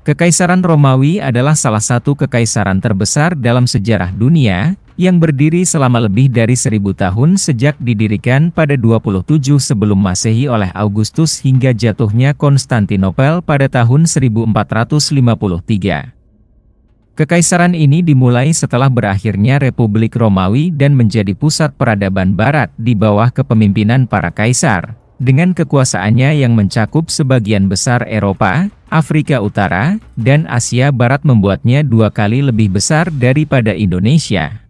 Kekaisaran Romawi adalah salah satu kekaisaran terbesar dalam sejarah dunia, yang berdiri selama lebih dari 1000 tahun sejak didirikan pada 27 sebelum Masehi oleh Augustus hingga jatuhnya Konstantinopel pada tahun 1453. Kekaisaran ini dimulai setelah berakhirnya Republik Romawi dan menjadi pusat peradaban Barat di bawah kepemimpinan para kaisar, dengan kekuasaannya yang mencakup sebagian besar Eropa, Afrika Utara, dan Asia Barat membuatnya 2 kali lebih besar daripada Indonesia.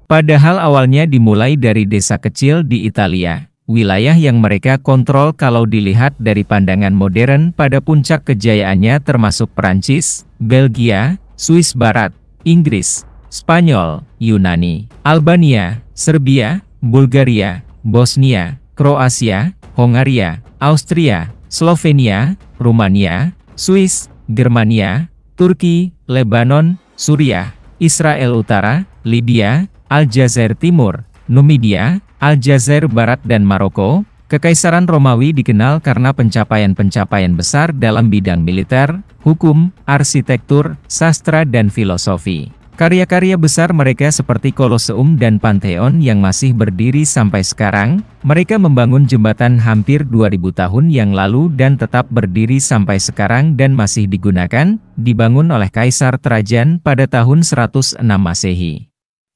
Padahal awalnya dimulai dari desa kecil di Italia, wilayah yang mereka kontrol kalau dilihat dari pandangan modern. Pada puncak kejayaannya termasuk Perancis, Belgia, Swiss Barat, Inggris, Spanyol, Yunani, Albania, Serbia, Bulgaria, Bosnia, Kroasia, Hongaria, Austria, Slovenia, Rumania, Swiss, Germania, Turki, Lebanon, Suriah, Israel Utara, Libya, Aljazair Timur, Numidia, Aljazair Barat dan Maroko. Kekaisaran Romawi dikenal karena pencapaian-pencapaian besar dalam bidang militer, hukum, arsitektur, sastra dan filosofi. Karya-karya besar mereka seperti Koloseum dan Pantheon yang masih berdiri sampai sekarang. Mereka membangun jembatan hampir 2000 tahun yang lalu dan tetap berdiri sampai sekarang dan masih digunakan, dibangun oleh Kaisar Trajan pada tahun 106 Masehi.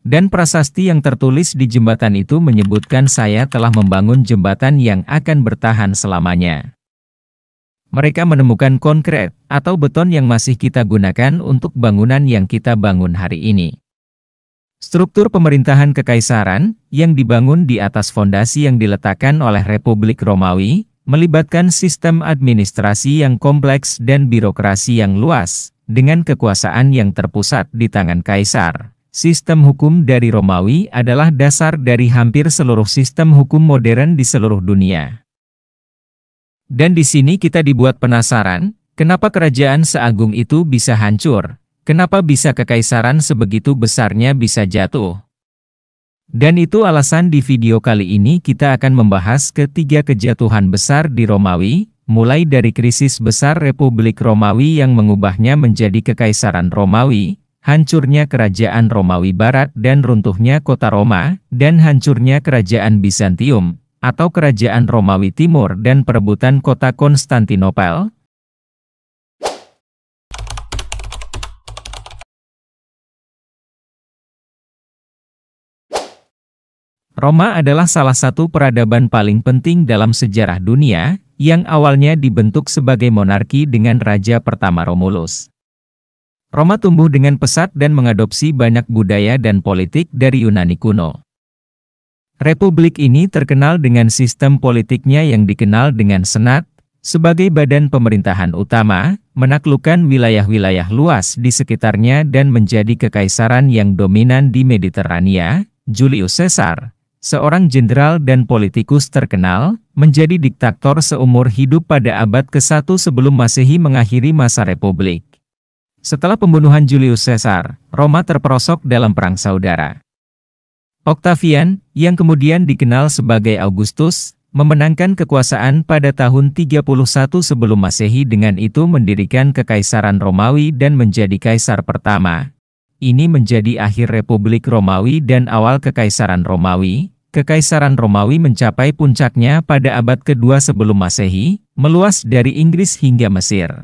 Dan prasasti yang tertulis di jembatan itu menyebutkan saya telah membangun jembatan yang akan bertahan selamanya. Mereka menemukan konkret atau beton yang masih kita gunakan untuk bangunan yang kita bangun hari ini. Struktur pemerintahan kekaisaran, yang dibangun di atas fondasi yang diletakkan oleh Republik Romawi, melibatkan sistem administrasi yang kompleks dan birokrasi yang luas, dengan kekuasaan yang terpusat di tangan kaisar. Sistem hukum dari Romawi adalah dasar dari hampir seluruh sistem hukum modern di seluruh dunia. Dan di sini kita dibuat penasaran, kenapa kerajaan seagung itu bisa hancur? Kenapa bisa kekaisaran sebegitu besarnya bisa jatuh? Dan itu alasan di video kali ini kita akan membahas ketiga kejatuhan besar di Romawi, mulai dari krisis besar Republik Romawi yang mengubahnya menjadi Kekaisaran Romawi, hancurnya Kerajaan Romawi Barat dan runtuhnya kota Roma, dan hancurnya Kerajaan Bizantium, atau Kerajaan Romawi Timur dan perebutan kota Konstantinopel. Roma adalah salah satu peradaban paling penting dalam sejarah dunia, yang awalnya dibentuk sebagai monarki dengan Raja pertama Romulus. Roma tumbuh dengan pesat dan mengadopsi banyak budaya dan politik dari Yunani kuno. Republik ini terkenal dengan sistem politiknya yang dikenal dengan Senat, sebagai badan pemerintahan utama, menaklukkan wilayah-wilayah luas di sekitarnya dan menjadi kekaisaran yang dominan di Mediterania. Julius Caesar, seorang jenderal dan politikus terkenal, menjadi diktator seumur hidup pada abad ke-1 sebelum Masehi mengakhiri masa republik. Setelah pembunuhan Julius Caesar, Roma terperosok dalam perang saudara. Octavian, yang kemudian dikenal sebagai Augustus, memenangkan kekuasaan pada tahun 31 sebelum Masehi, dengan itu mendirikan Kekaisaran Romawi dan menjadi kaisar pertama. Ini menjadi akhir Republik Romawi dan awal Kekaisaran Romawi. Kekaisaran Romawi mencapai puncaknya pada abad kedua sebelum Masehi, meluas dari Inggris hingga Mesir.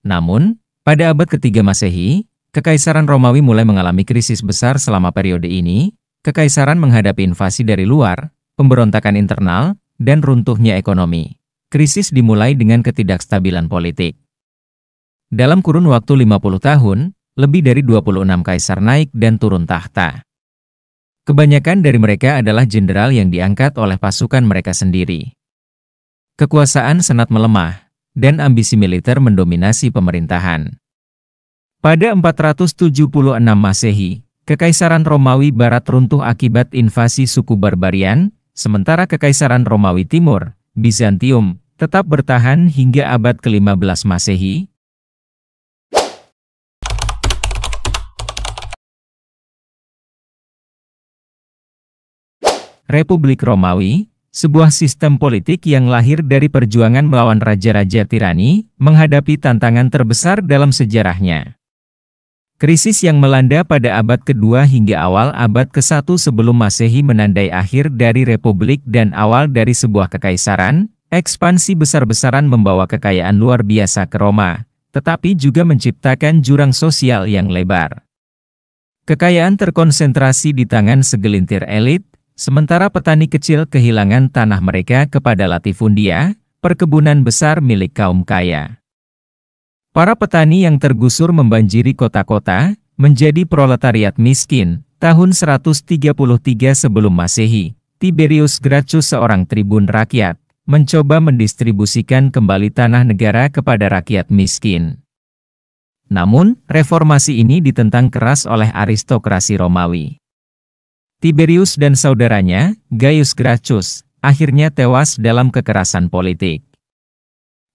Namun, pada abad ketiga Masehi, Kekaisaran Romawi mulai mengalami krisis besar. Selama periode ini, Kekaisaran menghadapi invasi dari luar, pemberontakan internal, dan runtuhnya ekonomi. Krisis dimulai dengan ketidakstabilan politik. Dalam kurun waktu 50 tahun, lebih dari 26 kaisar naik dan turun tahta. Kebanyakan dari mereka adalah jenderal yang diangkat oleh pasukan mereka sendiri. Kekuasaan senat melemah, dan ambisi militer mendominasi pemerintahan. Pada 476 Masehi, Kekaisaran Romawi Barat runtuh akibat invasi suku Barbarian, sementara Kekaisaran Romawi Timur, Bizantium, tetap bertahan hingga abad ke-15 Masehi. Republik Romawi, sebuah sistem politik yang lahir dari perjuangan melawan raja-raja tirani, menghadapi tantangan terbesar dalam sejarahnya. Krisis yang melanda pada abad kedua hingga awal abad ke-1 sebelum Masehi menandai akhir dari republik dan awal dari sebuah kekaisaran. Ekspansi besar-besaran membawa kekayaan luar biasa ke Roma, tetapi juga menciptakan jurang sosial yang lebar. Kekayaan terkonsentrasi di tangan segelintir elit, sementara petani kecil kehilangan tanah mereka kepada latifundia, perkebunan besar milik kaum kaya. Para petani yang tergusur membanjiri kota-kota, menjadi proletariat miskin. Tahun 133 sebelum Masehi, Tiberius Gracchus, seorang tribun rakyat, mencoba mendistribusikan kembali tanah negara kepada rakyat miskin. Namun, reformasi ini ditentang keras oleh aristokrasi Romawi. Tiberius dan saudaranya, Gaius Gracchus, akhirnya tewas dalam kekerasan politik.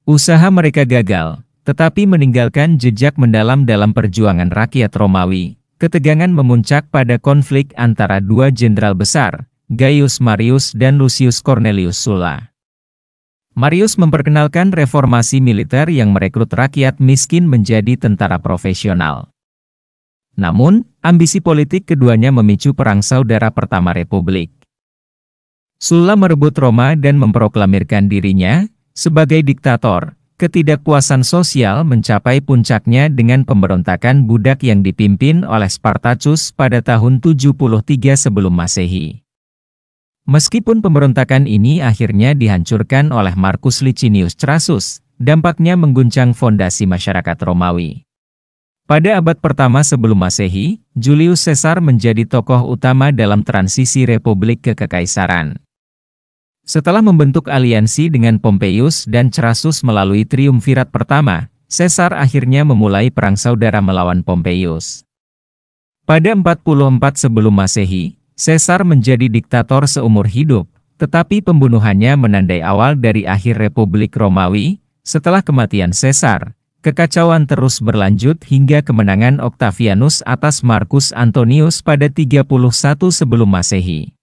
Usaha mereka gagal, tetapi meninggalkan jejak mendalam dalam perjuangan rakyat Romawi. Ketegangan memuncak pada konflik antara dua jenderal besar, Gaius Marius dan Lucius Cornelius Sulla. Marius memperkenalkan reformasi militer yang merekrut rakyat miskin menjadi tentara profesional. Namun, ambisi politik keduanya memicu Perang Saudara Pertama Republik. Sulla merebut Roma dan memproklamirkan dirinya sebagai diktator. Ketidakpuasan sosial mencapai puncaknya dengan pemberontakan budak yang dipimpin oleh Spartacus pada tahun 73 sebelum Masehi. Meskipun pemberontakan ini akhirnya dihancurkan oleh Marcus Licinius Crassus, dampaknya mengguncang fondasi masyarakat Romawi. Pada abad pertama sebelum Masehi, Julius Caesar menjadi tokoh utama dalam transisi republik ke kekaisaran. Setelah membentuk aliansi dengan Pompeius dan Crassus melalui triumvirat pertama, Caesar akhirnya memulai perang saudara melawan Pompeius. Pada 44 sebelum Masehi, Caesar menjadi diktator seumur hidup, tetapi pembunuhannya menandai awal dari akhir Republik Romawi. Setelah kematian Caesar, kekacauan terus berlanjut hingga kemenangan Octavianus atas Marcus Antonius pada 31 sebelum Masehi.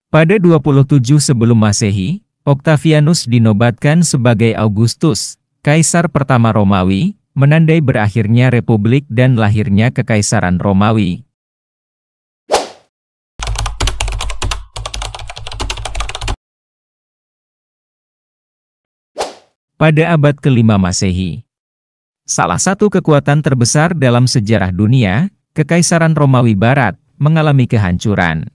Pada 27 sebelum Masehi, Octavianus dinobatkan sebagai Augustus, Kaisar pertama Romawi, menandai berakhirnya Republik dan lahirnya Kekaisaran Romawi. Pada abad ke-5 Masehi, salah satu kekuatan terbesar dalam sejarah dunia, Kekaisaran Romawi Barat, mengalami kehancuran.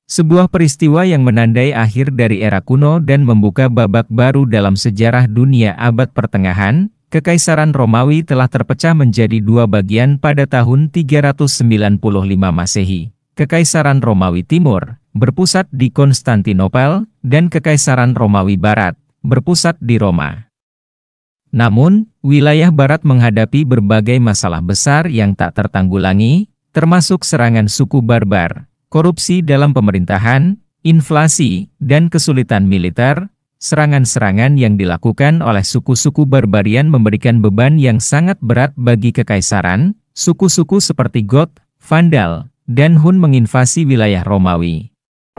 Sebuah peristiwa yang menandai akhir dari era kuno dan membuka babak baru dalam sejarah dunia abad pertengahan. Kekaisaran Romawi telah terpecah menjadi dua bagian pada tahun 395 Masehi. Kekaisaran Romawi Timur, berpusat di Konstantinopel, dan Kekaisaran Romawi Barat, berpusat di Roma. Namun, wilayah Barat menghadapi berbagai masalah besar yang tak tertanggulangi, termasuk serangan suku barbar, korupsi dalam pemerintahan, inflasi, dan kesulitan militer. Serangan-serangan yang dilakukan oleh suku-suku barbarian memberikan beban yang sangat berat bagi kekaisaran. Suku-suku seperti Goth, Vandal, dan Hun menginvasi wilayah Romawi,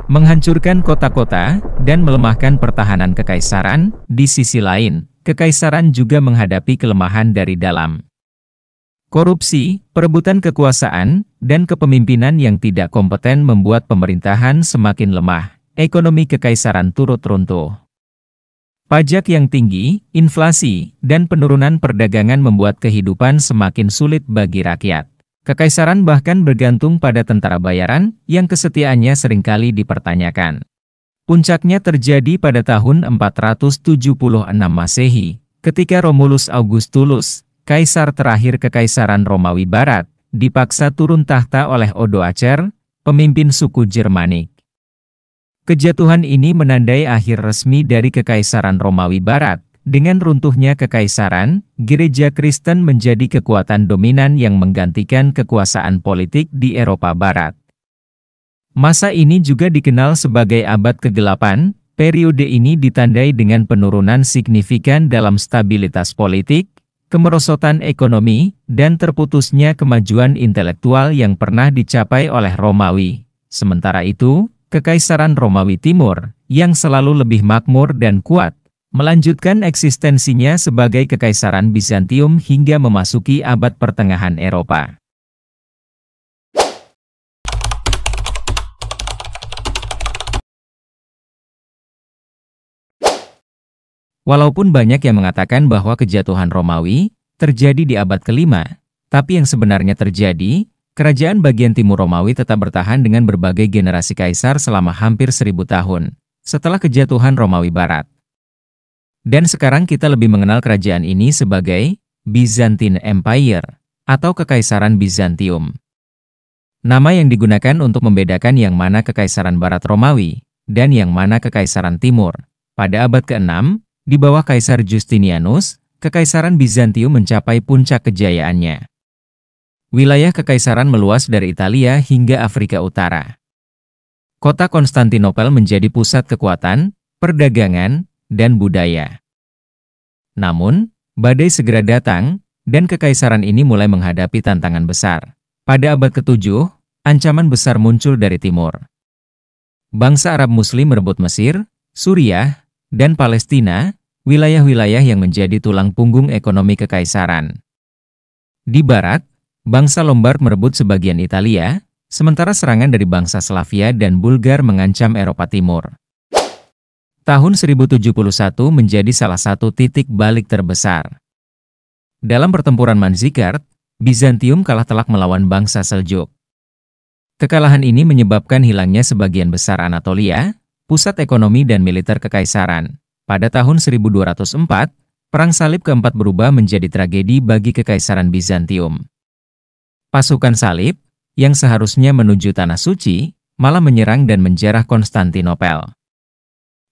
menghancurkan kota-kota, dan melemahkan pertahanan kekaisaran. Di sisi lain, kekaisaran juga menghadapi kelemahan dari dalam. Korupsi, perebutan kekuasaan, dan kepemimpinan yang tidak kompeten membuat pemerintahan semakin lemah. Ekonomi kekaisaran turut runtuh. Pajak yang tinggi, inflasi, dan penurunan perdagangan membuat kehidupan semakin sulit bagi rakyat. Kekaisaran bahkan bergantung pada tentara bayaran, yang kesetiaannya seringkali dipertanyakan. Puncaknya terjadi pada tahun 476 Masehi, ketika Romulus Augustulus, kaisar terakhir Kekaisaran Romawi Barat, dipaksa turun tahta oleh Odoacer, pemimpin suku Germanik. Kejatuhan ini menandai akhir resmi dari Kekaisaran Romawi Barat. Dengan runtuhnya kekaisaran, gereja Kristen menjadi kekuatan dominan yang menggantikan kekuasaan politik di Eropa Barat. Masa ini juga dikenal sebagai abad ke-8. Periode ini ditandai dengan penurunan signifikan dalam stabilitas politik, kemerosotan ekonomi, dan terputusnya kemajuan intelektual yang pernah dicapai oleh Romawi. Sementara itu, Kekaisaran Romawi Timur, yang selalu lebih makmur dan kuat, melanjutkan eksistensinya sebagai Kekaisaran Bizantium hingga memasuki abad pertengahan Eropa. Walaupun banyak yang mengatakan bahwa kejatuhan Romawi terjadi di abad ke-5, tapi yang sebenarnya terjadi, kerajaan bagian timur Romawi tetap bertahan dengan berbagai generasi kaisar selama hampir 1000 tahun, setelah kejatuhan Romawi Barat. Dan sekarang kita lebih mengenal kerajaan ini sebagai Byzantine Empire, atau Kekaisaran Bizantium. Nama yang digunakan untuk membedakan yang mana Kekaisaran Barat Romawi, dan yang mana Kekaisaran Timur. Pada abad ke-6, di bawah Kaisar Justinianus, Kekaisaran Bizantium mencapai puncak kejayaannya. Wilayah kekaisaran meluas dari Italia hingga Afrika Utara. Kota Konstantinopel menjadi pusat kekuatan, perdagangan, dan budaya. Namun, badai segera datang, dan kekaisaran ini mulai menghadapi tantangan besar. Pada abad ke-7, ancaman besar muncul dari timur. Bangsa Arab Muslim merebut Mesir, Suriah, dan Palestina, wilayah-wilayah yang menjadi tulang punggung ekonomi kekaisaran. Di barat, bangsa Lombard merebut sebagian Italia, sementara serangan dari bangsa Slavia dan Bulgar mengancam Eropa Timur. Tahun 1071 menjadi salah satu titik balik terbesar. Dalam pertempuran Manzikert, Bizantium kalah telak melawan bangsa Seljuk. Kekalahan ini menyebabkan hilangnya sebagian besar Anatolia, pusat ekonomi dan militer kekaisaran. Pada tahun 1204, Perang Salib keempat berubah menjadi tragedi bagi Kekaisaran Bizantium. Pasukan salib, yang seharusnya menuju Tanah Suci, malah menyerang dan menjarah Konstantinopel.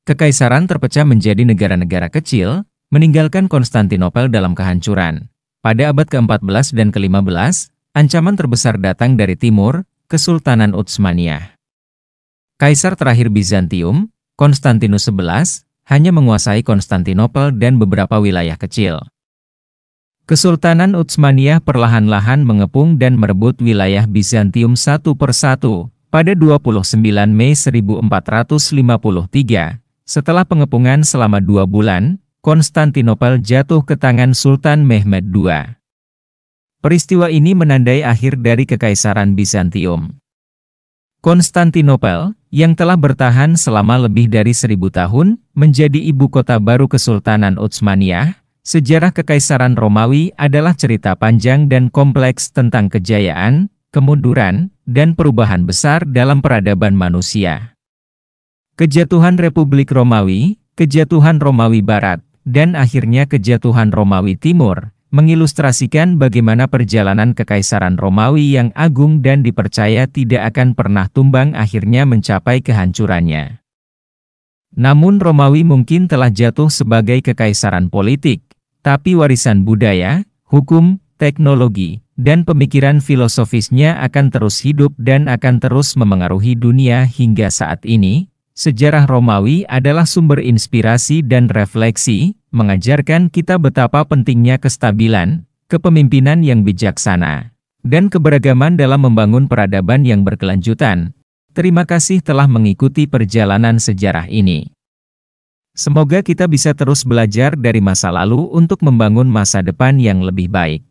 Kekaisaran terpecah menjadi negara-negara kecil, meninggalkan Konstantinopel dalam kehancuran. Pada abad ke-14 dan ke-15, ancaman terbesar datang dari timur, Kesultanan Utsmaniyah. Kaisar terakhir Bizantium, Konstantinus XI, hanya menguasai Konstantinopel dan beberapa wilayah kecil. Kesultanan Utsmaniyah perlahan-lahan mengepung dan merebut wilayah Bizantium satu persatu. Pada 29 Mei 1453, setelah pengepungan selama 2 bulan, Konstantinopel jatuh ke tangan Sultan Mehmed II. Peristiwa ini menandai akhir dari Kekaisaran Bizantium. Konstantinopel, yang telah bertahan selama lebih dari 1000 tahun, menjadi ibu kota baru Kesultanan Utsmaniyah. Sejarah Kekaisaran Romawi adalah cerita panjang dan kompleks tentang kejayaan, kemunduran, dan perubahan besar dalam peradaban manusia. Kejatuhan Republik Romawi, kejatuhan Romawi Barat, dan akhirnya kejatuhan Romawi Timur, mengilustrasikan bagaimana perjalanan Kekaisaran Romawi yang agung dan dipercaya tidak akan pernah tumbang akhirnya mencapai kehancurannya. Namun Romawi mungkin telah jatuh sebagai kekaisaran politik, tapi warisan budaya, hukum, teknologi, dan pemikiran filosofisnya akan terus hidup dan akan terus memengaruhi dunia hingga saat ini. Sejarah Romawi adalah sumber inspirasi dan refleksi, mengajarkan kita betapa pentingnya kestabilan, kepemimpinan yang bijaksana, dan keberagaman dalam membangun peradaban yang berkelanjutan. Terima kasih telah mengikuti perjalanan sejarah ini. Semoga kita bisa terus belajar dari masa lalu untuk membangun masa depan yang lebih baik.